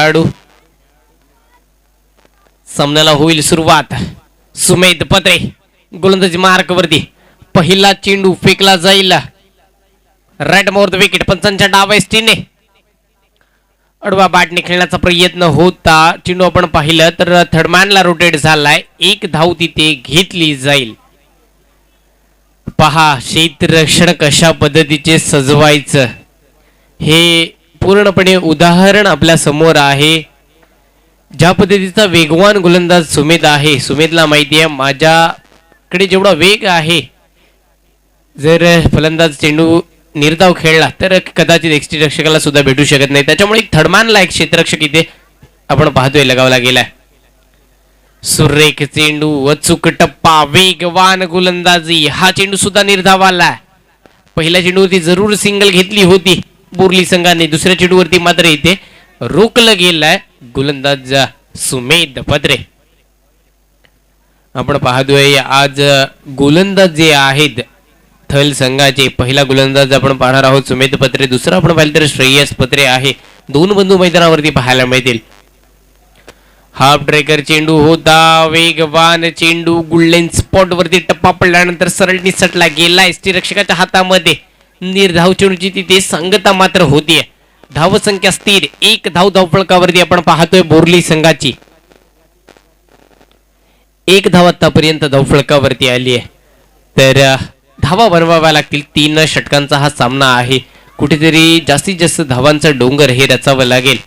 खेळाडू. सामन्याला होईल सुरुवात. सुमेध पत्रे गोलंदाजी मार्क वरती. पहिला चेंडू फेकला जाईल राईट मोर द विकेट. पंचांच्या डाव्या स्टीने अडवा बॅटने खेळण्याचा प्रयत्न होता. चेंडू आपण पाहिलं तर थर्डमॅनला रोटेट झालाय. एक धाव तिथे घेतली जाईल. पहा क्षेत्ररक्षण कशा पद्धतीचे सजवायचं हे पूर्णपणे उदाहरण आपल्या समोर आहे. ज्या पद्धतीचा वेगवान गोलंदाज सुमेध आहे. सुमेधला माहिती आहे माझ्याकडे जेवढा वेग आहे, जर फलंदाज चेंडू निर्धाव खेळला तर कदाचित क्षेत्ररक्षकाला सुद्धा भेटू शकत नाही. त्याच्यामुळे एक थर्डमॅनला एक क्षेत्ररक्षक इथे आपण पाहतोय लगावला गेलाय. सुरेख चेंडू, अचूक टप्पा, वेगवान गोलंदाजी. हा चेंडू सुद्धा निर्धावाला. पहिल्या चेंडूवरती जरूर सिंगल घेतली होती बोर्ली संघाने. दुसऱ्या चेंडूवरती मात्र इथे रोखलं गेलाय गोलंदाज सुमेध पत्रे. आपण पाहतोय आज गोलंदाज जे आहेत थल संघाचे, पहिला गोलंदाज आपण पाहणार आहोत सुमेध पत्रे. दुसरा आपण पाहिलं तर श्रेयस पत्रे आहे. दोन बंधू मैदानावरती पाहायला मिळतील. हाफ ट्रेकर चेंडू होता. वेगवान चेंडू गुल्डन स्पॉट वरती टप्पा पडल्यानंतर सरळ निसटला गेला यष्टीरक्षकाच्या हातामध्ये. निर्धाव चेंडूची तिथे संगता मात्र होतीये. धाव संख्या स्थिर. एक धाव धावफलकावरती आपण पाहतोय बोर्ली संघाची. एक धाव आतापर्यंत धावफलकावरती आली आहे. तर धावा बनवाव्या लागतील. 3 षटकांचा हा सामना आहे. कुठेतरी जास्तीत जास्त धावांचा डोंगर हे रचावं लागेल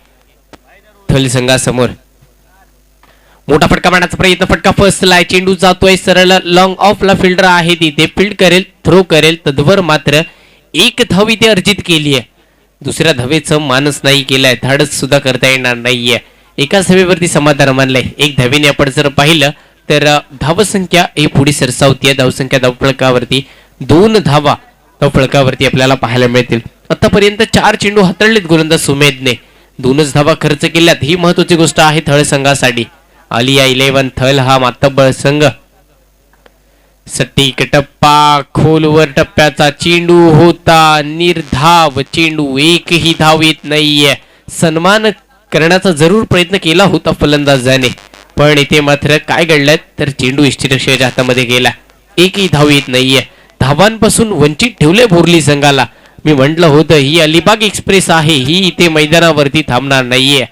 थल संघासमोर. मोठा फटका मारण्याचा प्रयत्न. फटका फसलाय. चेंडू जातोय सरळ लॉंग ऑफला. फिल्डर आहे तिथे. फील्ड करेल, थ्रो करेल. तद्वर मात्र एक धाव इथे अर्जित केली आहे. दुसऱ्या धावेचं मानस नाही केलंय. धाडस सुद्धा करता येणार नाहीये. एकाच धावेवरती समाधान मानलंय. एक धावेने आपण जर पाहिलं तर धावसंख्या ही पुढे सरसावतीये. धावसंख्या धावफलकावरती 2 धावा धावफलकावरती आपल्याला पाहायला मिळतील. आतापर्यंत 4 चेंडू हाताळलेत गोलंदाज सुमेधने. 2च धावा खर्च केल्यात. ही महत्वाची गोष्ट आहे थळ संघासाठी. आलिया 11 थल हा मातब्बळ संघ. सटीक टप्पा, खोलवर टप्प्याचा चेंडू होता. निर्धाव चेंडू. एकही धाव येत नाहीये. सन्मान करण्याचा जरूर प्रयत्न केला होता फलंदाजाने, पण इथे मात्र काय घडलं तर चेंडू यष्टीरक्षकाच्या हातामध्ये गेला. एकही धाव येत नाहीये. धावांपासून वंचित ठेवले बोर्ली संघाला. मी म्हटलं होतं ही अलिबाग एक्सप्रेस आहे, ही इथे मैदानावरती थांबणार नाहीये.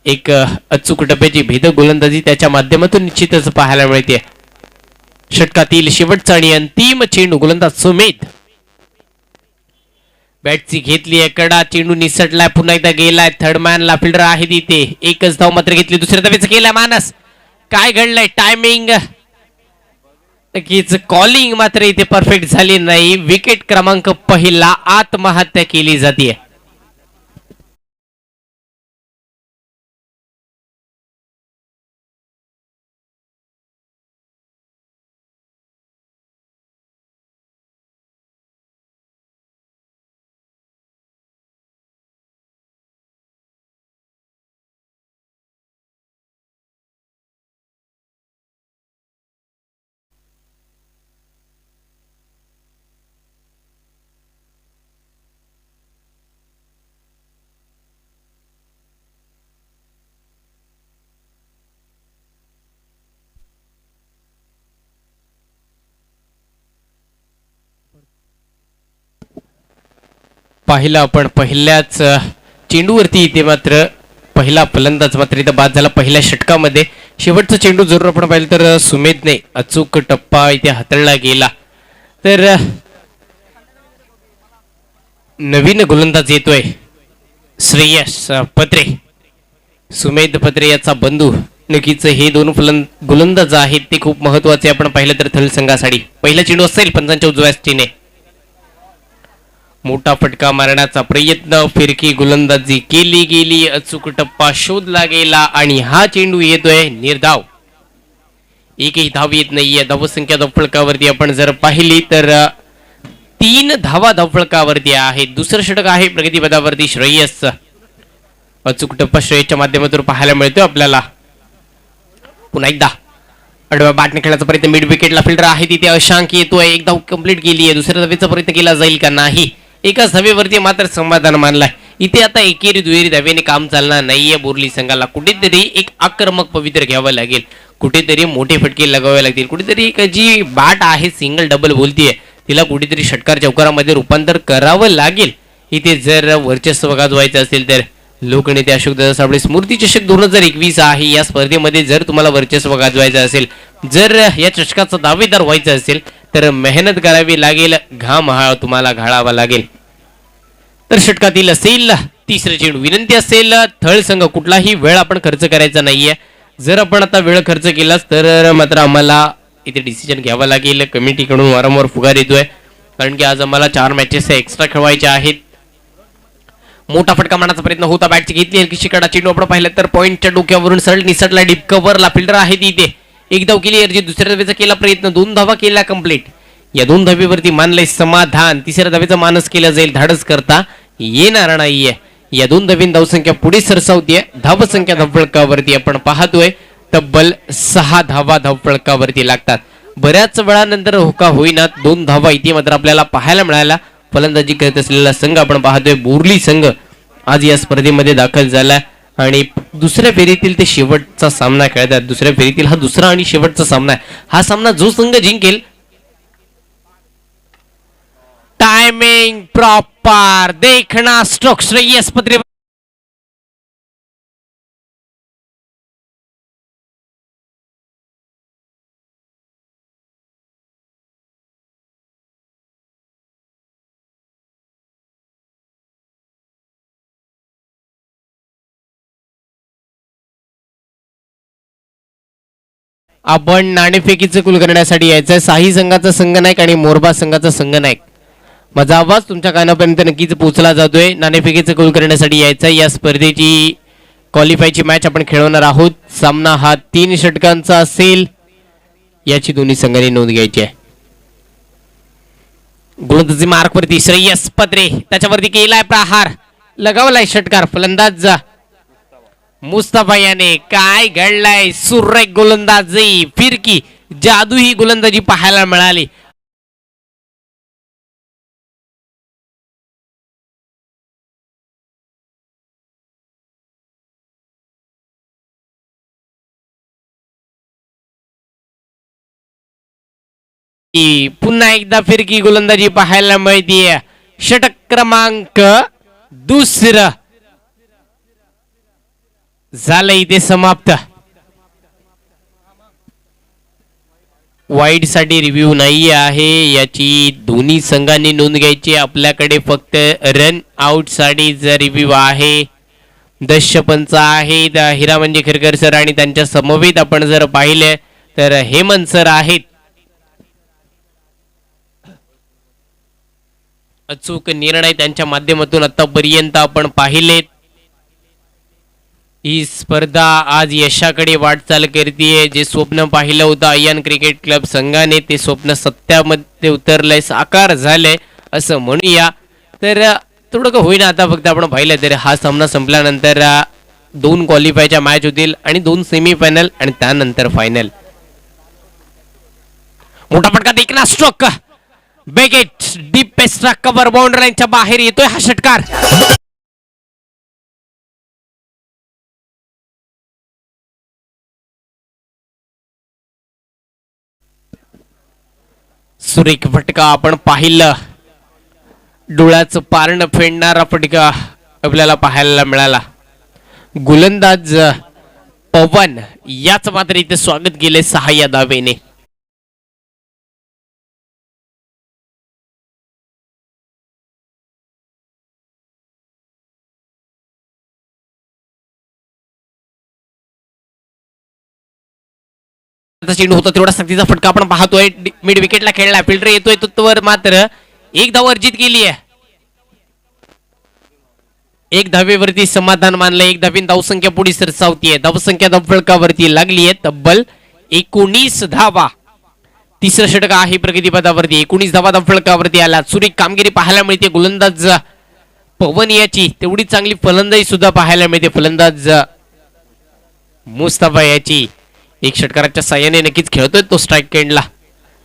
एक अचूक टप्प्याची भेदक गोलंदाजी त्याच्या माध्यमातून निश्चितच पाहायला मिळते. षटकातील शेवटचा आणि अंतिम चेंडू गोलंदाज सुमेध. बॅटची घेतली आहे कडा. चेंडू निसटलाय. पुन्हा एकदा गेलाय. थर्डमॅनला फिल्डर आहे तिथे. एकच धाव मात्र घेतली. दुसऱ्या धावेचं केलाय मानस. काय घडलंय? टायमिंग नक्कीच कॉलिंग मात्र इथे परफेक्ट झाली नाही. विकेट क्रमांक पहिला आत्महत्या केली जाते. पाहिलं आपण पहिल्याच चेंडूवरती इथे मात्र पहिला फलंदाज मात्र इथं बाद झाला पहिल्या षटकामध्ये. शेवटचा चेंडू जरूर आपण पाहिलं तर सुमेधने अचूक टप्पा इथे हाताळला गेला. तर नवीन गोलंदाज येतोय श्रेयस पत्रे. सुमेध पत्रे याचा बंधू. नक्कीच हे 2 गोलंदाज आहेत ते खूप महत्वाचे आपण पाहिलं तर थल संघासाठी. पहिला चेंडू असेल पंचांच्या उजव्या स्टीने. मोठा फटका मारण्याचा प्रयत्न. फिरकी गोलंदाजी केली गेली. अचूक टप्पा शोधला गेला आणि हा चेंडू येतोय निर्धाव. एकही धाव येत नाहीये. धावसंख्या धावफलकावरती आपण जर पाहिली तर 3 धावा धावफलकावरती आहेत. दुसरं षटक आहे प्रगतीपदावरती श्रेयस. अचूक टप्पा श्रेयसच्या माध्यमातून पाहायला मिळतोय आपल्याला. पुन्हा एकदा अडव्या बॅटने खेळण्याचा प्रयत्न. मिड विकेटला फिल्डर आहे तिथे. अशांक येतोय. एक धाव कंप्लीट केली आहे. दुसऱ्या धावेचा प्रयत्न केला जाईल का? नाही. एकाच धावेवरती मात्र समाधान मानलाय. इथे आता एकेरी दुहेरी धावेने काम चालणार नाहीये. बोरली संघाला कुठेतरी एक आक्रमक पवित्र घ्यावं लागेल, कुठेतरी मोठे फटके लगावे लागतील, कुठेतरी एक जी बाट आहे सिंगल डबल बोलतीये तिला कुठेतरी षटकार चौकारामध्ये रूपांतर करावं लागेल. इथे जर वर्चस्व गाजवायचं असेल तर लोकनेते अशोकदादा साबळे स्मृती चषक 2021 आहे. या स्पर्धेमध्ये जर तुम्हाला वर्चस्व गाजवायचं असेल, जर या चषकाचा दावेदार व्हायचं असेल तर मेहनत करावी लागेल, घाम तुम्हाला घालावा लागेल. तर षटकातील असेल तिसरे चेंडू. विनंती असेल थळ संघ कुठलाही वेळ आपण खर्च करायचा नाहीये. जर आपण आता वेळ खर्च केलास तर मात्र आम्हाला इथे डिसिजन घ्यावा लागेल. कमिटीकडून वारंवार फुगार येतोय कारण की आज आम्हाला 4 मॅचेस एक्स्ट्रा खेळवायच्या आहेत. मोठा फटका मारण्याचा प्रयत्न होता, बॅटची घेतली हलकी शिकाडा चेंडू आपण पाहिलं तर पॉईंटच्या डोक्यावरून सरळ निसटला, डीप कव्हरला फिल्डर आहे इथे. एक धाव केली अर्जी, दुसऱ्या धावेचा केला प्रयत्न, 2 धावा केला कंप्लीट. या 2 धावेवरती मानलंय समाधान. तिसऱ्या धावेचा मानस केला जाईल, धाडस करता येणार नाहीये. या 2 धावेन धावसंख्या पुढे सरसावतीये. धावसंख्या धावफळकावरती आपण पाहतोय तब्बल 6 धावा धावफळकावरती लागतात. बऱ्याच वेळानंतर होका होईना 2 धावा इथे मात्र आपल्याला पाहायला मिळाला. फलंदाजी करत असलेला संघ आपण पाहतोय बोरली संघ आज या स्पर्धेमध्ये दाखल झाला आणि दुसऱ्या फेरीतील ते शेवटचा सामना खेळतात. दुसऱ्या फेरीतील हा दुसरा आणि शेवटचा सामना आहे. हा सामना जो संघ जिंकेल, टायमिंग प्रॉपर देखना स्ट्रोक श्रेयस पत्रे आपण नाणेफेकीचे कुल करण्यासाठी यायचंय. साही संघाचा संघनायक आणि मोरबा संघाचा संघनायक. माझा आवाज तुमच्या कानापर्यंत नक्कीच पोहोचला जातोय. नाणेफेकीचे कुल करण्यासाठी यायचंय. या स्पर्धेची क्वालिफायची मॅच आपण खेळवणार आहोत. सामना हा 3 षटकांचा असेल, याची दोन्ही संघांनी नोंद घ्यायची आहे. गोलंदाजी मार्कवरती श्रेयस पत्रे, त्याच्यावरती केलाय प्रहार, लगावलाय षटकार. फलंदाज मुस्तफा याने काय घडलाय, सुरेख गोलंदाजी, फिरकी जादू ही गोलंदाजी पाहायला मिळाली. पुन्हा एकदा फिरकी गोलंदाजी पाहायला मिळतीये. षटक क्रमांक 2 झालं इथे समाप्त. वाईड साठी रिव्ह्यू नाही आहे, याची दोन्ही संघांनी नोंद घ्यायची. आपल्याकडे फक्त रन आउट साठीचा रिव्ह्यू आहे. दशपंच आहेत हिरामंजी खिरकर सर आणि त्यांच्या समवेत आपण जर पाहिले तर हेमंत सर आहेत. अचूक निर्णय त्यांच्या माध्यमातून आतापर्यंत आपण पाहिलेत. ही स्पर्धा आज यशाकडे वाटचाल करतीये. जे स्वप्न पाहिलं होतं अय्यन क्रिकेट क्लब संघाने, ते स्वप्न सत्यामध्ये उतरलंय, साकार झालंय असं म्हणूया. तर थोडं का होईना आता फक्त आपण पाहिलं तर हा सामना संपल्यानंतर 2 क्वालिफायच्या मॅच होतील आणि 2 सेमीफायनल आणि त्यानंतर फायनल. मोठा फटका देखना स्ट्रोक, बेगेट डीप एक्स्ट्रा कव्हर बाउंड्री लाईनच्या बाहेर येतोय हा षटकार. सुरेख फटका आपण पाहिलं, डोळ्याचं पारणं फेडणारा फटका आपल्याला पाहायला मिळाला. गोलंदाज पवन याच मात्र इथे स्वागत केले 6 या धावेने. चेंडू होता तेवढा सक्तीचा फटका आपण पाहतोय. मिड विकेटला खेळला, फिल्डर येतोय तत्वर मात्र 1 धाव अर्जित केली आहे. 1 धावेवरती समाधान मानलं. 1 धावेन धावसंख्या पुढे सरसावतीये. धावसंख्या धावफळकावरती लागली आहे तब्बल 19 धावा. तिसरं षटक आहे प्रगतीपथावरती. 19 धावा धावफळकावरती आला. सुरेख कामगिरी पाहायला मिळते. गोलंदाज पवन याची तेवढी चांगली फलंदाजी सुद्धा पाहायला मिळते. फलंदाज मुस्तफा याची एक षटकाराच्या साह्याने नक्कीच खेळतोय तो स्ट्राईक एंडला.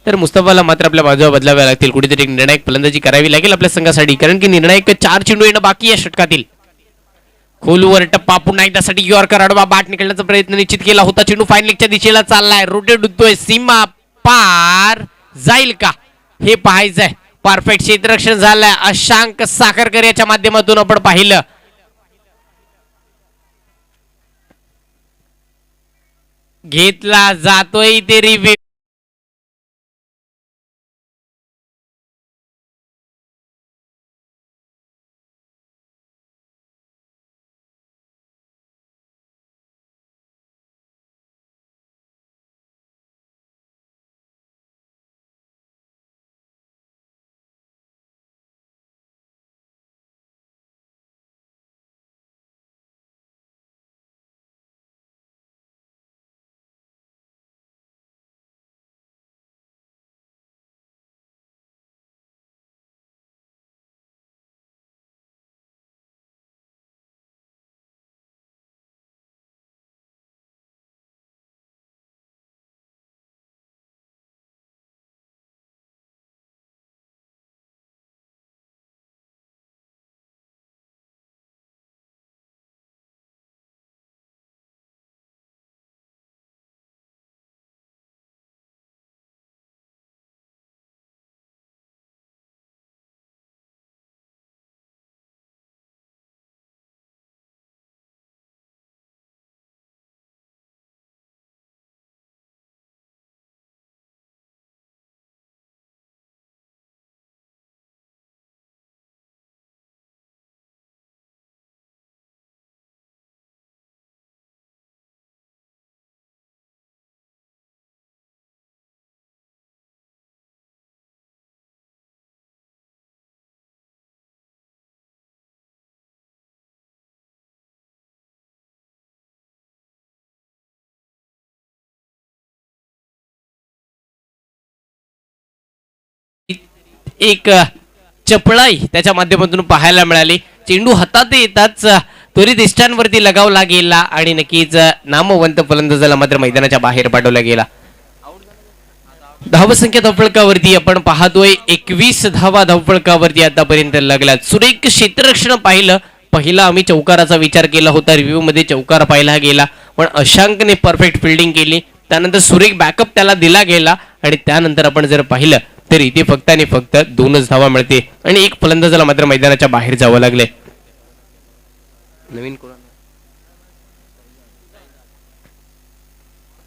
तर मुस्तफाला मात्र आपल्या बाजूला बदलाव्या लागतील. कुठेतरी एक निर्णायक फलंदाजी करावी लागेल आपल्या संघासाठी, कारण की निर्णायक 4 चेंडू येणं बाकी या षटकातील. खोलवर टप्पा पुन्हा एकदा साठी यॉर्कर आडवा बाट निघण्याचा प्रयत्न निश्चित केला होता. चेंडू फायनलिकच्या दिशेला चाललाय. रोटेट होतोय. सीमा पार जाईल का हे पाहायचंय. परफेक्ट क्षेत्ररक्षण झालंय. अशांक साखरकर याच्या माध्यमातून आपण पाहिलं. घेतला जातोय ते रिव्ह्यू. एक चपळाई त्याच्या माध्यमातून पाहायला मिळाली. चेंडू हातात येताच त्वरित इष्टांवरती लगावला गेला आणि नक्कीच नामवंत फलंदाजाला मात्र मैदानाच्या बाहेर पाठवला गेला. धावसंख्या धावफलकावरती आपण पाहतोय 21 धावा धावफलकावरती आतापर्यंत लागल्यात. सुरेख क्षेत्ररक्षण पाहिलं. पहिला आम्ही चौकाराचा विचार केला होता. रिव्ह्यू मध्ये चौकार पाहिला गेला पण अशांकने परफेक्ट फिल्डिंग केली. त्यानंतर सुरेख बॅकअप त्याला दिला गेला आणि त्यानंतर आपण जर पाहिलं तर इथे फक्त आणि फक्त 2च धावा मिळते आणि एक फलंदाजाला मात्र मैदानाच्या बाहेर जावं लागले. नवीन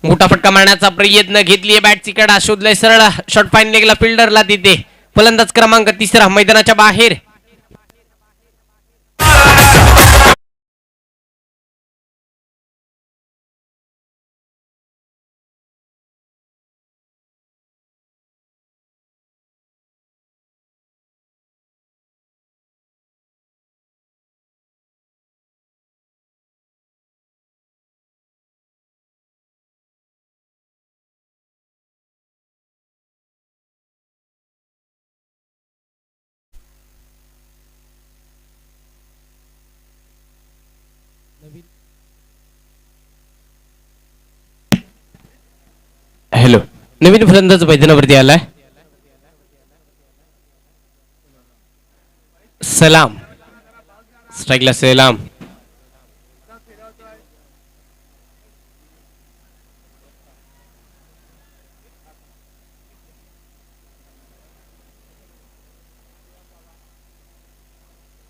मोठा फटका मारण्याचा प्रयत्न घेतलीये. बॅटची कडा शोधलाय. सरळ शॉट फाईन लेगला फिल्डरला तिथे. फलंदाज क्रमांक 3 मैदानाच्या बाहेर. हॅलो, नवीन फलंदाज मैदानावरती आलाय. सलाम. स्ट्राईकला सलाम.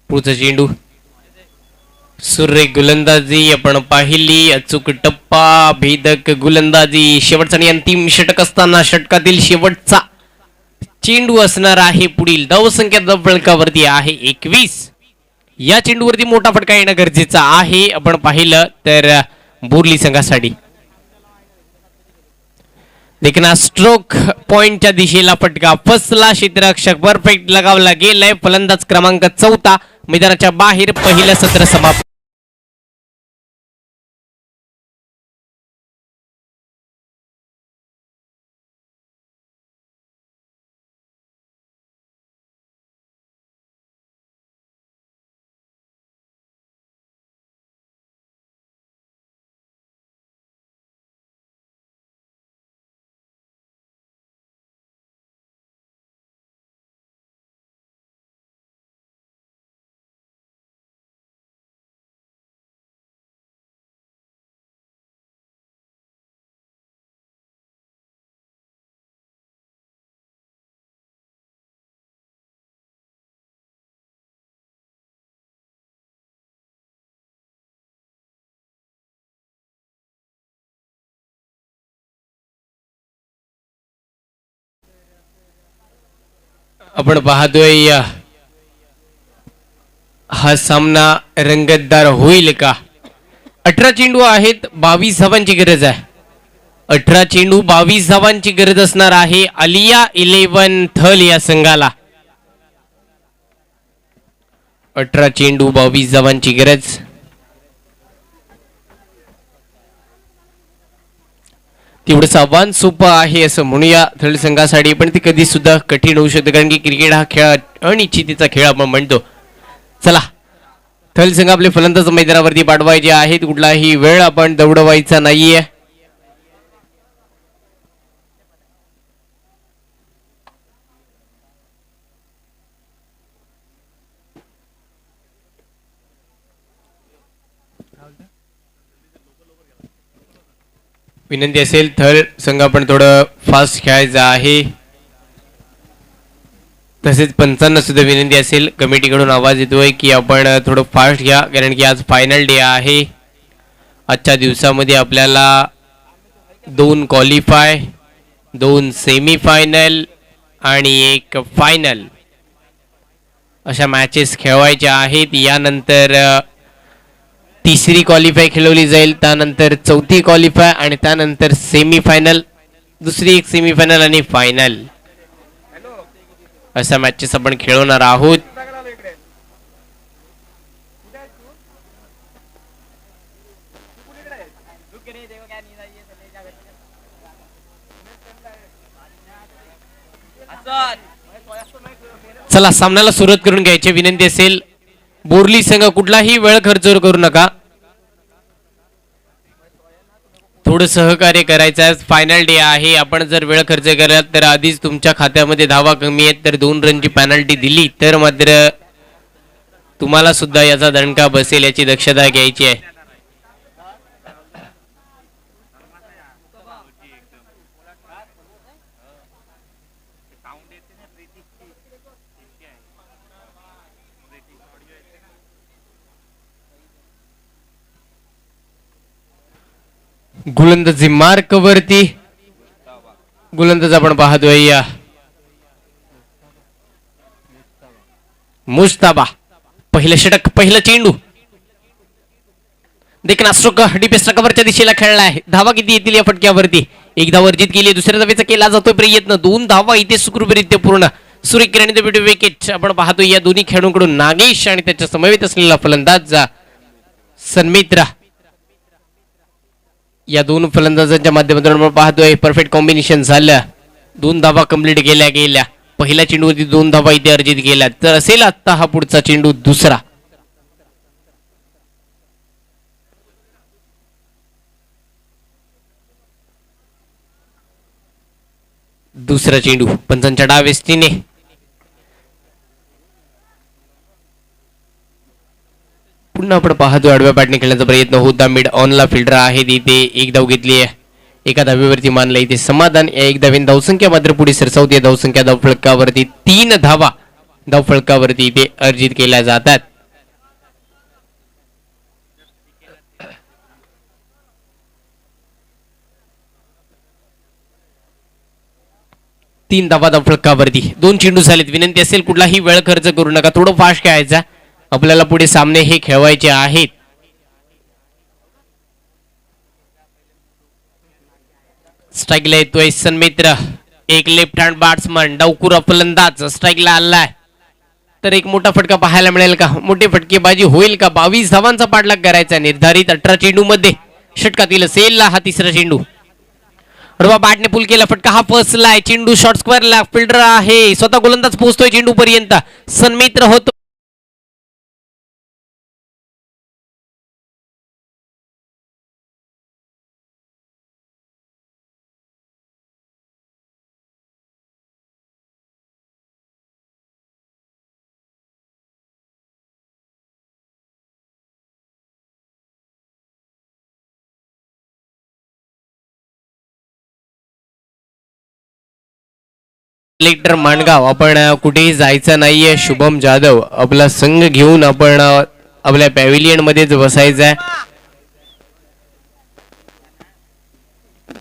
पुढचा चेंडू. सुरेख गोलंदाजी आपण पाहिली. अचूक टप्पा. भेदक गोलंदाजी. शेवटचा आणि अंतिम षटक असताना षटकातील शेवटचा चेंडू असणार आहे. पुढील धावसंख्या धावफलकावरती आहे 21. या चेंडूवरती मोठा फटका येणं गरजेचं आहे. आपण पाहिलं तर बोरली संघासाठी देखना स्ट्रोक पॉइंटच्या दिशेला फटका. फसला क्षेत्ररक्षक. परफेक्ट लगावला गेलाय. फलंदाज क्रमांक 4 मैदानाच्या बाहेर. पहिलं सत्र समाप्त. आपण पाहतोय हा सामना रंगतदार होईल का? 18 चेंडू आहेत, 22 धावांची गरज आहे. 18 चेंडू 22 धावांची गरज असणार आहे आलिया 11 थल या संघाला. 18 चेंडू 22 धावांची गरज. तेवढंच आव्हान सोपं आहे असं म्हणूया थळ संघासाठी, पण ते कधी सुद्धा कठीण होऊ शकतं, कारण की क्रिकेट हा खेळ अनिश्चिततेचा खेळ आपण म्हणतो. चला, थल संघ आपले फलंदाज मैदानावरती पाठवायचे आहेत. कुठलाही वेळ आपण दौडवायचा नाहीये. विनंती असेल थळ संघ आपण थोडं फास्ट खेळायचं आहे. तसेच पंचांना सुद्धा विनंती असेल, कमिटीकडून आवाज येतोय की आपण थोडं फास्ट घ्या, कारण की आज फायनल डे आहे. आजच्या दिवसामध्ये आपल्याला 2 क्वालिफाय, 2 सेमीफायनल आणि 1 फायनल अशा मॅचेस खेळवायच्या आहेत. यानंतर तिसरी क्वालिफाय खेळवली जाईल, त्यानंतर चौथी क्वालिफाय आणि त्यानंतर सेमीफायनल, दुसरी एक सेमीफायनल आणि फायनल अशा मॅचेस आपण खेळवणार आहोत. चला, सामन्याला सुरुवात करून घ्यायची विनंती असेल. बोरली संघ कुठलाही वेळ खर्च करू नका, थोडं सहकार्य करायचं आहे. फायनल डे आहे. आपण जर वेळ खर्च केला तर आधीच तुमच्या खात्यामध्ये धावा कमी आहेत, तर 2 रनची पेनल्टी दिली तर मात्र तुम्हाला सुद्धा याचा दणका बसेल, याची दक्षता घ्यायची आहे. गोलंदाजी मार्क वरती गोलंदाज आपण पाहतोय मुस्ताबा. पहिलं षटक, पहिलं चेंडू देखना स्ट्रोक डीप स्ट्रोकवरच्या दिशेला खेळला आहे. धावा किती येतील या फटक्यावरती? 1 धाव अर्जित केली, दुसऱ्या धावेचा केला जातोय प्रयत्न. 2 धावा इथे सुखरूपरित्या पूर्ण. सूर्यकिरण विकेट आपण पाहतोय या दोन्ही खेळाडूंकडून. नागेश आणि त्याच्या समवेत असलेला फलंदाज सन्मित्रा, या 2 फलंदाजांच्या माध्यमातून आपण पाहतोय परफेक्ट कॉम्बिनेशन झालं. 2 धावा कंप्लीट केल्या गेल्या. पहिल्या चेंडूवरती 2 धावा इथे अर्जित केल्या. तर असेल आता हा पुढचा चेंडू दुसरा. दुसरा चेंडू पंचांच्या डावेस्तीने. पुन्हा आपण पाहतो आडव्या बॅटने खेळण्याचा प्रयत्न होता. मिड ऑनला फिल्डर आहे, तिथे 1 धाव घेतली आहे. एका धावेवरती मानलं इथे समाधान. या 1 धावेने धावसंख्या मात्र पुढे सरसावते. धावसंख्या धावफलकावरती 3 धावा धावफलकावरती इथे अर्जित केल्या जातात. तीन धावा धावफलकावरती 2 चेंडू झालेत. विनंती असेल कुठलाही वेळ खर्च करू नका, थोडं फास्ट खेळायचा. आपल्याला पुढे सामने हे खेळवायचे आहेत. स्ट्राईकला येतोय सन्मित्र, एक लेफ्ट हँड बॅट्समन, डावकुरा फलंदाज स्ट्राईकला आलाय. तर एक मोठा फटका पाहायला मिळेल का? मोठी फटकेबाजी होईल का? 22 धावांचा पाठलाग करायचा निर्धारित 18 चेंडू मध्ये. षटकातील सेल हा तिसरा चेंडू. बॅटने पुल केला, फटका हा फसलाय. चेंडू शॉर्ट स्क्वेअरला, फिल्डर आहे स्वतः गोलंदाज पोहोचतोय चेंडू पर्यंत. सन्मित्र होतो कलेक्टर माणगाव. आपण कुठेही जायचं नाहीये. शुभम जाधव आपला संघ घेऊन आपण आपल्या पॅव्हिलियन मध्येच बसायचं आहे,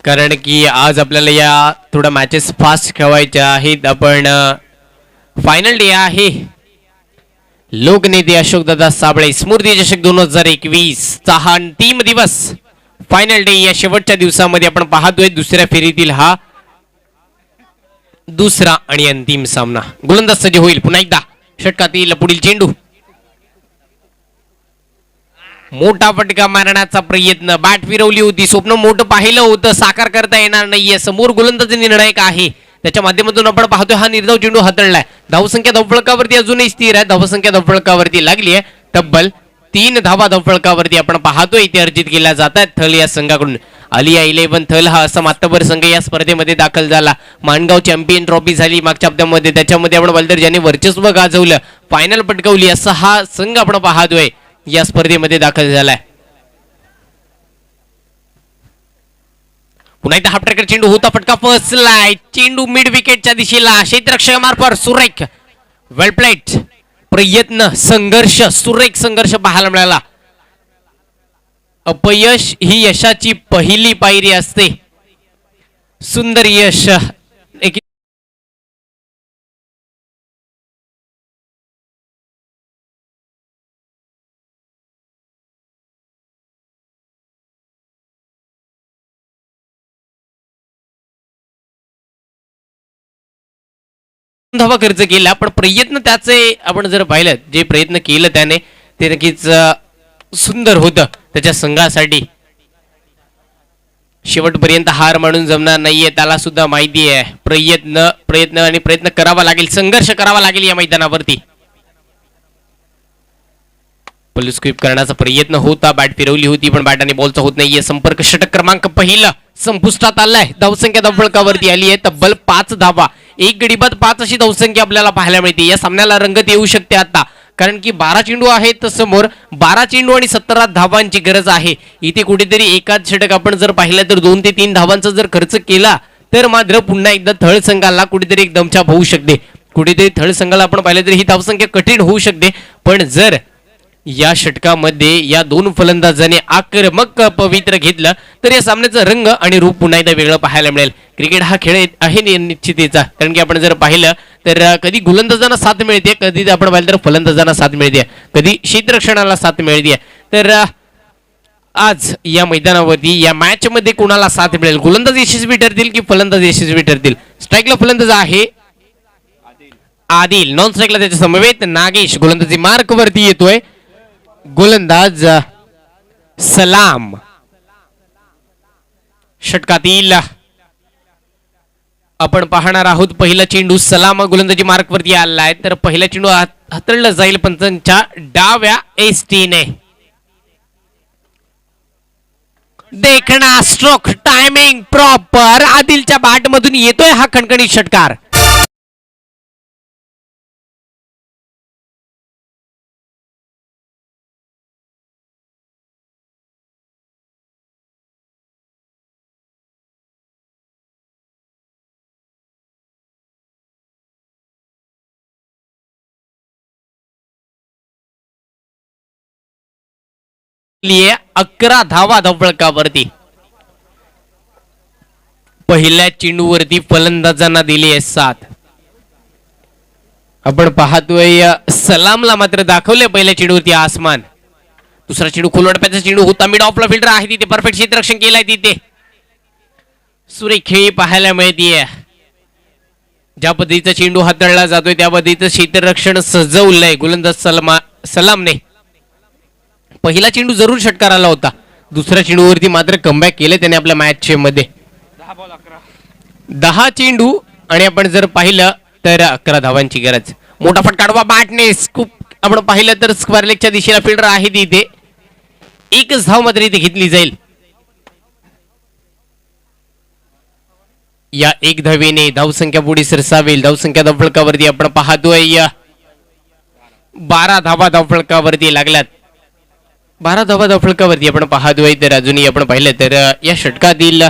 कारण की आज आपल्याला या थोडा मॅचेस फास्ट खेळवायच्या आहेत. आपण फायनल डे आहे लोकनेते अशोकदादा साबळे स्मृती चषक 2021 चा हा अंतिम दिवस. फायनल डे या शेवटच्या दिवसामध्ये आपण पाहतोय दुसऱ्या फेरीतील हा दुसरा आणि अंतिम सामना. गोलंदाज सज्ज होईल पुन्हा एकदा. षटकातील पुढील चेंडू. मोठा फटका मारण्याचा प्रयत्न. बॅट फिरवली होती. स्वप्न मोठं पाहिलं होतं. साकार करता येणार नाहीये. समोर गोलंदाज निर्णायक आहे. त्याच्या माध्यमातून आपण पाहतोय हा निर्धाव चेंडू हाताळलाय. धावसंख्या धावफलकावरती अजूनही स्थिर आहे. धावसंख्या धावफलकावरती लागली आहे. तब्बल 3 धावा धावफलकावरती आपण पाहतोय इथे अर्जित केल्या जात आहेत थल या संघाकडून. आलिया 11 थल हा असा मातबर संघ या स्पर्धेमध्ये दाखल झाला. माणगाव चॅम्पियन ट्रॉफी झाली मागच्या हप्त्यामध्ये. त्याच्यामध्ये आपण बलदर ज्याने वर्चस्व गाजवलं फायनल पटकावली असा हा संघ आपण पाहतोय या स्पर्धेमध्ये दाखल झालाय. पुन्हा एकदा हाफ ट्रॅकर चेंडू होता. फटका फसलाय. चेंडू मिड विकेटच्या दिशेला. क्षेत्ररक्षक मार्फत सुरेख वेल प्लेट. प्रयत्न संघर्ष सुरेख संघर्ष पाहायला मिळाला. अपयश ही यशाची पहिली पायरी असते. सुंदर यश धावा खर्च केला पण प्रयत्न त्याचे आपण जर पाहिलं जे प्रयत्न केलं त्याने ते नक्कीच सुंदर होतं त्याच्या संघासाठी. शेवटपर्यंत हार मानून जमणार नाहीये त्याला सुद्धा माहिती आहे. प्रयत्न करावा लागेल. संघर्ष करावा लागेल या मैदानावरती. पल्लू स्क्वीप करण्याचा प्रयत्न होता. बॅट फिरवली होती पण बॅटाने बॉलचा होत नाहीये संपर्क. षटक क्रमांक पहिला संपुष्टात आलाय. धावसंख्या धावफलकावरती आली आहे तब्बल 5 धावा. एक गडी बाद 5 अशी धावसंख्या आपल्याला पाहायला मिळते. या सामन्याला रंगत येऊ शकते आता कारण की 12 चेंडू आहेत समोर. 12 चेंडू आणि 17 धावांची गरज आहे. इथे कुठेतरी एकाच षटक आपण जर पाहिलं तर 2 ते 3 धावांचा जर खर्च केला तर मात्र पुन्हा एकदा थळ संघाला कुठेतरी एक दमछाप होऊ शकते. कुठेतरी थळ संघाला आपण पाहिलं तर ही धावसंख्या कठीण होऊ शकते. पण जर या षटकामध्ये या 2 फलंदाजांनी आक्रमक पवित्र घेतलं तर या सामन्याचा रंग आणि रूप पुन्हा एकदा वेगळं पाहायला मिळेल. क्रिकेट हा खेळ आहे निश्चितीचा कारण की आपण जर पाहिलं तर कधी गोलंदाजांना साथ मिळते कधी आपण पाहिलं तर फलंदाजांना साथ मिळते कधी क्षेत्ररक्षणाला साथ मिळते. तर आज या मैदानावरती या मॅच मध्ये कोणाला साथ मिळेल. गोलंदाज यशस्वी ठरतील की फलंदाज यशस्वी ठरतील. स्ट्राईकला फलंदाज आहे आदिल. नॉन स्ट्राईकला त्याच्या समवेत नागेश. गोलंदाजी मार्क वरती येतोय गोलंदाज सलाम. षटकातील आपण पाहणार आहोत पहिला चेंडू. सलाम गोलंदाजी मार्क वरती आलाय तर पहिला चेंडू हाताळला जाईल पंचांच्या डाव्या एसटीने. देखणा स्ट्रोक टायमिंग प्रॉपर. आदिलच्या बॅट मधून येतोय हा खणखणीत षटकार. लिए 11 धावा धावफलकावरती. पहिल्या चेंडूवरती फलंदाजांना दिली आहे 7. आपण पाहतोय सलामला मात्र दाखवले पहिल्या चेंडूवरती आसमान. दुसरा चेंडू खोलवडप्याचा चेंडू होता. मिड ऑफला फिल्डर आहे तिथे परफेक्ट क्षेत्ररक्षण केलाय तिथे. सुरेख खेळी पाहायला मिळतीये. ज्या पद्धतीचा चेंडू हाताळला जातोय त्या पद्धतीचं क्षेत्ररक्षण सजवलंय गोलंदाज सलामने. पहिला चेंडू जरूर षटकार आला होता. दुसऱ्या चेंडूवरती मात्र कमबॅक केले त्याने आपल्या मॅच मध्ये. 10 चेंडू आणि आपण जर पाहिलं तर 11 धावांची गरज. मोठा फटकाडवा बॅटने खूप आपण पाहिलं तर स्क्वेअर लेगच्या दिशेला फिल्डर आहे तिथे. एकच धाव मात्र इथे घेतली जाईल. या एक धावेने धावसंख्या पुढे सरसावेल. धावसंख्या धावफलकावरती आपण पाहतोय 12 धावा धावफलकावरती लागल्यात. 12 धावा धावफलकावरती आपण पाहतोय तर अजूनही आपण पाहिलं तर या षटकातील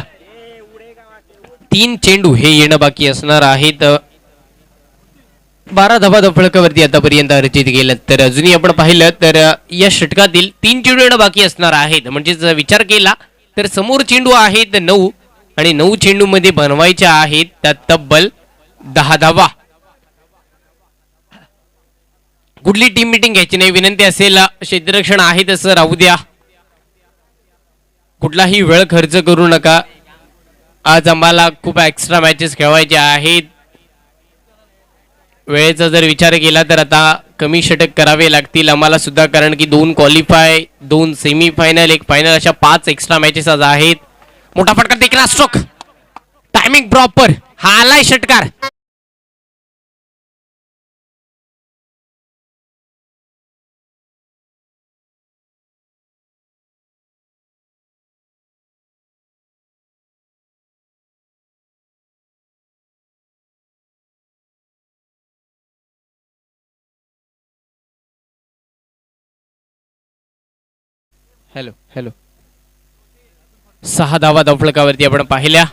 3 चेंडू हे येणं बाकी असणार आहेत. 12 धावा धावफलकावरती आतापर्यंत अर्जित केलं तर अजूनही आपण पाहिलं तर या षटकातील 3 चेंडू येणं बाकी असणार आहेत. म्हणजे जर विचार केला तर समोर चेंडू आहेत 9 आणि 9 चेंडू मध्ये बनवायच्या आहेत त्यात तब्बल 10 धावा. कुठली टीम मीटिंग घ्यायची नाही, विनंती असेल क्षेत्ररक्षण आहे तसं राहू द्या, कुठलाही वेळ खर्च करू नका. आज आम्हाला खूप एक्स्ट्रा मॅचेस खेळवायचे आहेत. वेळेचा जर विचार केला तर आता कमी षटक करावे लागतील आम्हाला सुद्धा, कारण की 2 क्वालिफाय, 2 सेमीफायनल, 1 फायनल अशा 5 एक्स्ट्रा मॅचेस आज आहेत. मोठा फटका देखील स्ट्रोक, टायमिंग प्रॉपर, हा आलाय षटकार. हॅलो हॅलो 6 धावा धावफलकावरती आपण पाहिल्या.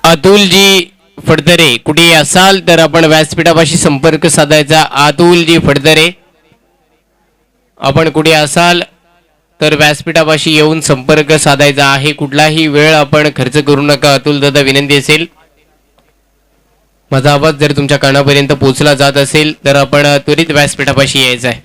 अतुलजी फडतरे कुठे असाल तर आपण व्यासपीठापाशी संपर्क साधायचा. अतुलजी फडतरे आपण कुठे असाल तर व्यासपीठापाशी येऊन संपर्क साधायचा आहे. कुठलाही वेळ आपण खर्च करू नका अतुल दादा, विनंती असेल. माझा आवाज जर तुमच्या कानापर्यंत पोहोचला जात असेल तर आपण त्वरित व्यासपीठापाशी यायचं आहे.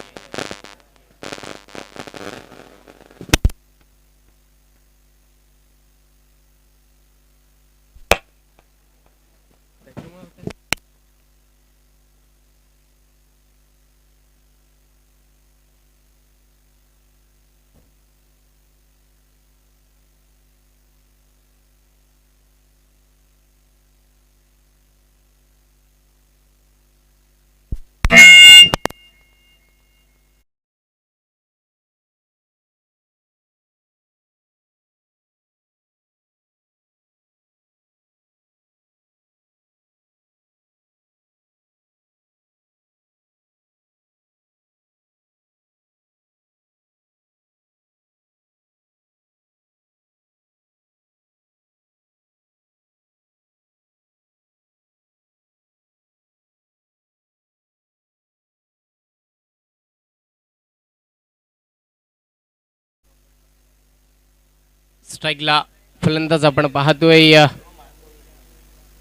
स्ट्राईकला फलंदाज आपण पाहतोय,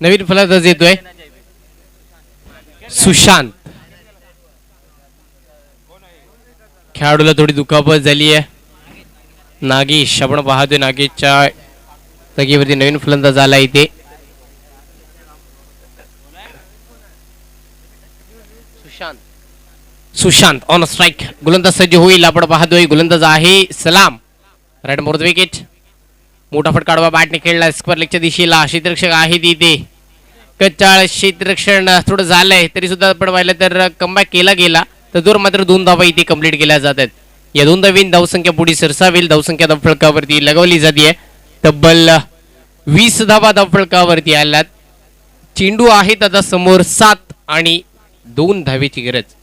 नवीन फलंदाज येतोय सुशांत. खेळाडूला थोडी दुखापत झाली आहे. नागेश आपण पाहतोय, नागेशच्या जागेवरती नवीन फलंदाज आला इथे. सुशांत ऑन स्ट्राईक, गोलंदाज सज्ज होईल. आपण पाहतोय गोलंदाज आहे सलाम, राईट मोर द विकेट. मोठा फटका आडवा बॅटने खेळला स्क्वेअर लेगच्या दिशेला. क्षेत्ररक्षक आहे तिथे, कच्चाळ क्षेत्ररक्षण थोडं झालंय तरी सुद्धा आपण पाहिलं तर कमबॅक केला गेला तर जोर मात्र 2 धावा इथे कंप्लीट केल्या जातात. या 2 धावीन धावसंख्या पुढे सरसावेल. धावसंख्या धावफलकावरती लगावली जाते. तब्बल 20 धावा धावफलकावरती आल्यात. चेंडू आहेत आता समोर 7 आणि 2 धावेची गरज.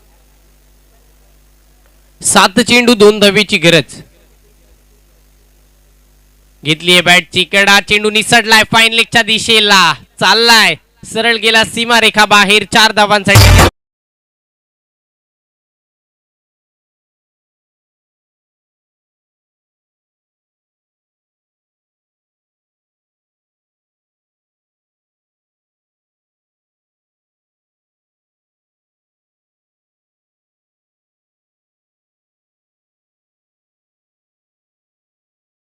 7 चेंडू 2 धावेची गरज. घेतलीये बॅटची कडा, चेंडू निसटलाय फाईन लेगच्या दिशेला, चाललाय सरळ गेला सीमारेखा बाहेर. 4 धावांसाठी